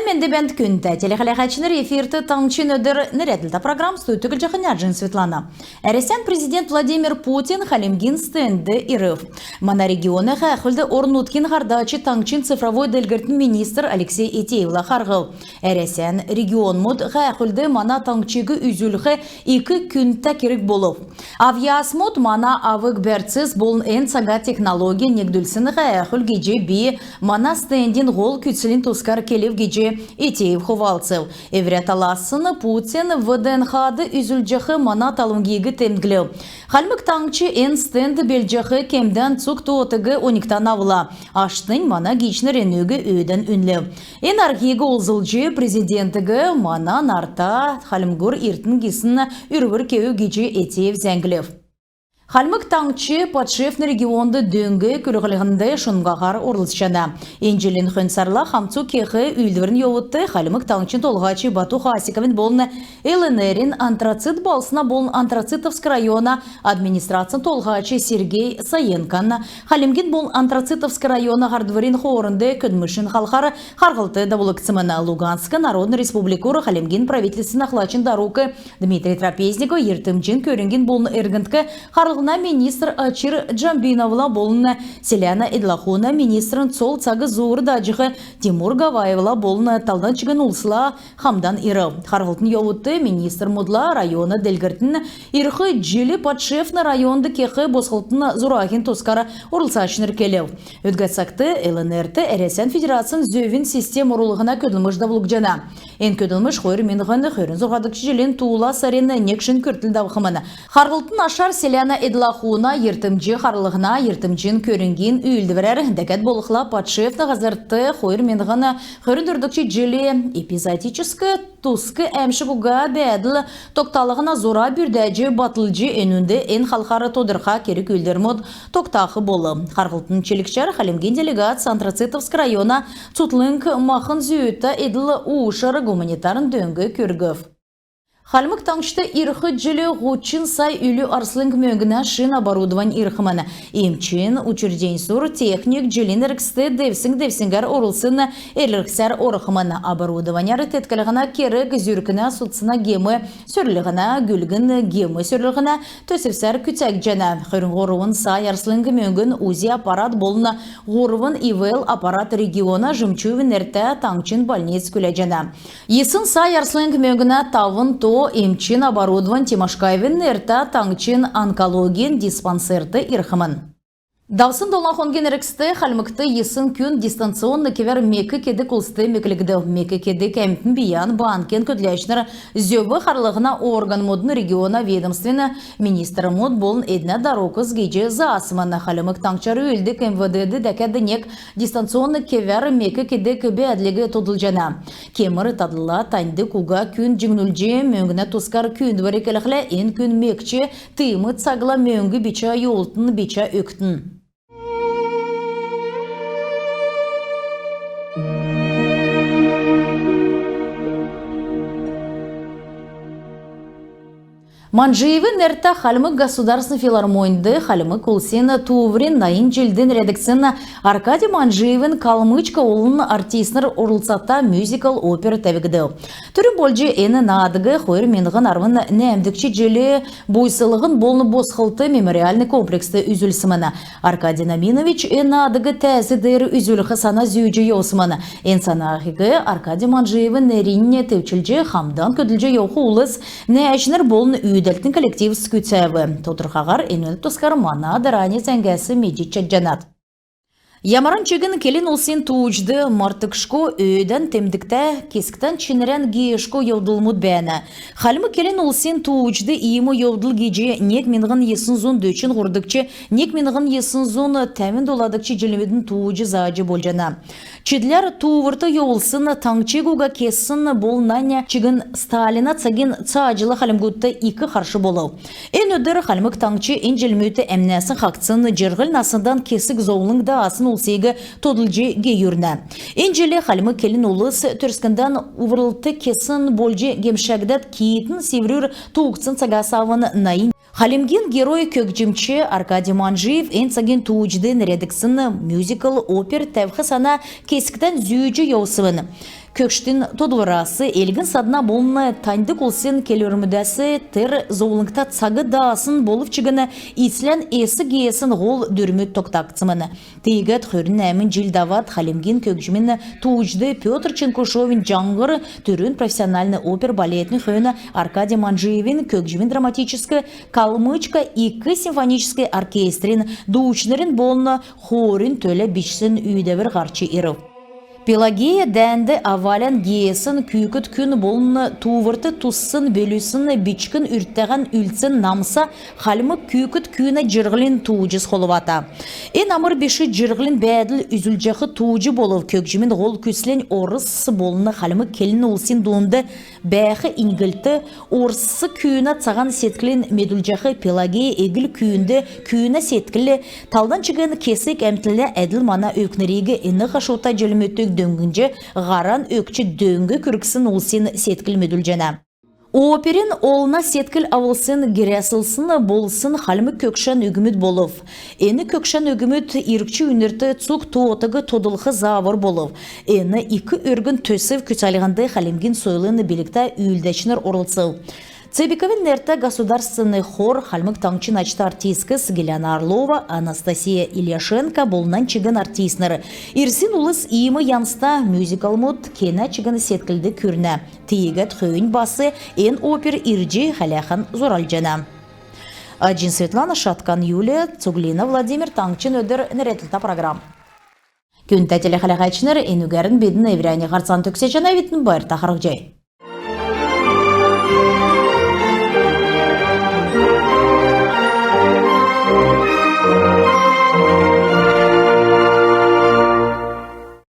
менде бәнд күнті. Телехалахачыныр эфирті таңчын өдір нереділді программ стуйтігіл жақыняджын Светлана. Әресен президент Владимир Путин халимгин стенді ирыв. Мана регионы хәхілді орнуткин ғардачы таңчын цифровой дөлгіртін министр Алексей Этеевла қарғыл. Әресен регион мұд хәхілді мана таңчығы үзілгі 2 күнті керек болып. Авиас мұд мана авық бәртсіз болын ән сага технология негдүлсін хәхіл геже бі мана стендин ғол күтсілін тускар келев геже Этеев ховалцев. Евреталасыны Путин ВДНХ-ды үзілжіғі мана талунгегі темдгілеу. Халмык таңчы эн стенді белжіғі кемден цук туотығы ониктан авыла. Аштың мана гечнер енугі өйден үнлеу. Эн архегі олзылжы президентігі мана нарта халымгур иртін гесін үрвір кеу геже Этеев зәңгілеу. Халмык таңчы подшефны регионды дөңгі күліғілігінде шунгағар орылсшана. Энжелін хүнсарла хамцу кеғі үлдірін йовытты халмык таңчын толғачы Бату Хасиковин болны ЛНРин антрацит балсына болын Антрацитовск района администрациян толғачы Сергей Саенкан. Халимгин болын Антрацитовск района ғардварин хоорынды күдмішін халқары қарғылты дабылықсымына Луганска Народный Республикуры Халимгин правительствен ақлачын даруқы Дмитрий Трапезнико ертімжін көрінген болын әргінткі министр Ачир Джамбиновла болны Селяна Эдлахуна министрын сол цагы зуыр дажығы Тимур Гаваевла болны талдан чыгын улсыла хамдан иры. Харғылтын йовутты министр мудла районы делгіртін ирхы джилі подшефны районды кеқі босқылтын зурахин тоскара орылсашыныр келеу. Өтгәтсақты ЛНР-ті Әресен Федерациян зөвін систем орылығына көділміш давылық жана. Ен көділміш қойыр менғаны қойрын зұрғадық желен туыла сарені некшін көртіл давықыманы. Харғылтын ашар Селяна Эдлахуна ертімжі қарлығына ертімжін көрінген үйілді бірер дәкәт болықла подшефны ғазыртты қойыр менғаны қойрын дүрдікші желе эпизодическі тусқы әмші бұға бәділ тоқталығына зора бүрдәжі батылжы өнінді ән қалқары тодырға керек үйлдермод тоқтақы болы. Қарғылтын челікшер Халимген делегат Антрацитовск района Цутлынг мақын зүйетті еділ уышыры гуманитарын дөңгі көргіф. Халмык таңшты ирхы джилі ғучин сай үлі арслынг мөңгіна шин оборудован ирхыманы. Имчин учурден сур техник джилин ірксті девсінгер орылсын әлірксер орықыманы. Оборудованяры теткілігіна керік зүркіна сұтсына гемі сөрлігіна гүлгін гемі сөрлігіна төсіпсер күтәк жәні. Хөрін ғорывын сай арслынг мөңгін узи аппарат болына ғорывын ИВЛ аппарат региона жымчувін әрті таңчин больниц күлі жәні. Есын сай арслынг мөңгіна тавын то имчин оборудован Тимошкаевин эрта таңчин онкологин диспансерты ирхымын. Даусын доланхонген әріксті халмыкты есын күн дистанционны кевер мекі кеді күлсті мекілігді. Мекі кеді кәмтін биян банкен көділәшінір зөбі қарлығына орган модын региона ведомствені министрі мод болын әдіне дарокыз гейже заасыманы халмык таңчары өлді МВД-ді дәкәдінек дистанционны кевер мекі кеді көбе әділігі тодылжана. Кемір тадыла таңды куға күн жіңнүлже мөңгіне тускар күн варекеліғілі ен күн мекче тыймы цагла мөңгі бича йолтын бича өктін. Манжиевы нерта халмык государственный филармонды халмык улсен туврин наин жилден редакцияна Аркадий Манжиевын калмычка олын артистнер орылсатта мюзикл опера тәвігді. Түрін болжы әні надығы қойыр менғын арвын нәмдікші жилі бойсылығын болны босқылты мемориальный комплексті үзілсіміні. Аркадий Наминович ән надығы тәзі дәрі үзіліғі сана зүйджі еусымыны. Ән санағығы Аркадий Манжиевын нәрінне тәвчілжі хамдан көділжі еуқы улыс нәшінер болны Үдәлтін коллектив скүтсәві. Тодырғағар әнөліп тұскар мана дыране зәңгәсі медича жанат. Ямаран чегін келін олсен туучды мартықшко өйден темдікті кескітен ченерен гейшко еудылмуд бәні. Халмы келін олсен туучды иімі еудыл гейже нек менғын есын зон дөчін ғырдықчы, нек менғын есын зон тәмін доладықчы jelmedin туучы заажы болжана. Чедлер туывырты еулсын таңчегуға кесін болнanya чегін Сталина цагин цаажылы халымгутты икі қаршы болау. Эн өдір халмык таңчы эн jelmöті әмнәсін қақцын жырғыл насындан кесік зоулың да асын улсегі тодылжы гейюрна. Энжеле халмы келін улыс түрскіндан увырылты кесін болжы гемшәгдәт кейтін севрюр туықцын цагасавын найын. Халимгин герой көкжімчі Аркадий Манжиев эн цагин туучды редаксын мюзикл опер тәвхі сана кескітен зүйджі еусывын. Kökштин тодылырасы елгін садына болны таңды колсын келерімідәсі тір зоулыңқта цагы даасын болып чыгыны ислен есі гейесін ғол дүрмі тоқтақцымыны. Тейгет хөрін әмін жылдават Халимгин көкжімін туыжды Петр Ченкушовин жаңғыры түрін профессиональный опер балетный хөріні Аркадий Манжиевин көкжімін драматический Калмычка 2 симфонический оркестрин дуучнырын болны хорын төлі бішсін үйдевір ғарчы иров. Пелагея дәнді авалян гейесін күйкіт күн болны туывырты туссын бөлісін бичкін үрттәған үлтсін намса халмы күйкіт күні жырғылын туыжыз қолывата. Ен амыр беші жырғылын бәділ үзілжақы туыжы болып көкжімін ғол күслен орыс болны халмы келін олсын дуынды бәқі ингілті орысы күйіна цаған сеткілін медүлжақы Пелагея егіл күйінді күйіна сеткілі талдан чыгын кесік әмтілі әділ мана өкнірегі ені қашута жөліметтік дөңгінже ғаран өкчі дөңгі күрксін олсын сеткіл медүлжена. Оперин олна сеткіл авылсын гересілсын болсын халмы көкшан үгіміт болып. Ені көкшан үгіміт иркчі үнірті цук туотығы тодылғы завыр болып. Ені 2 өргін төсів күталығынды Халимгин сойлыны білікті үйілдәчінер орылсыл. Цебиковин нерта государственный хор халмык таңчы начта артистка Сгеляна Орлова, Анастасия Ильяшенко болнан чыгын артистнары. Ирсин улыс иімі янста мюзикал мод кена чыгын сеткілді күрні. Тейгет хöyін басы ен опер ирджи халяхан зоралжана. Аджин Светлана, Шаткан Юлия, Цуглина Владимир Таңчын өдір нәретілті программ. Күнті телехалағачыныр енугерін бедін евряне ғарсан төксе жана витін байыр тақырық жай.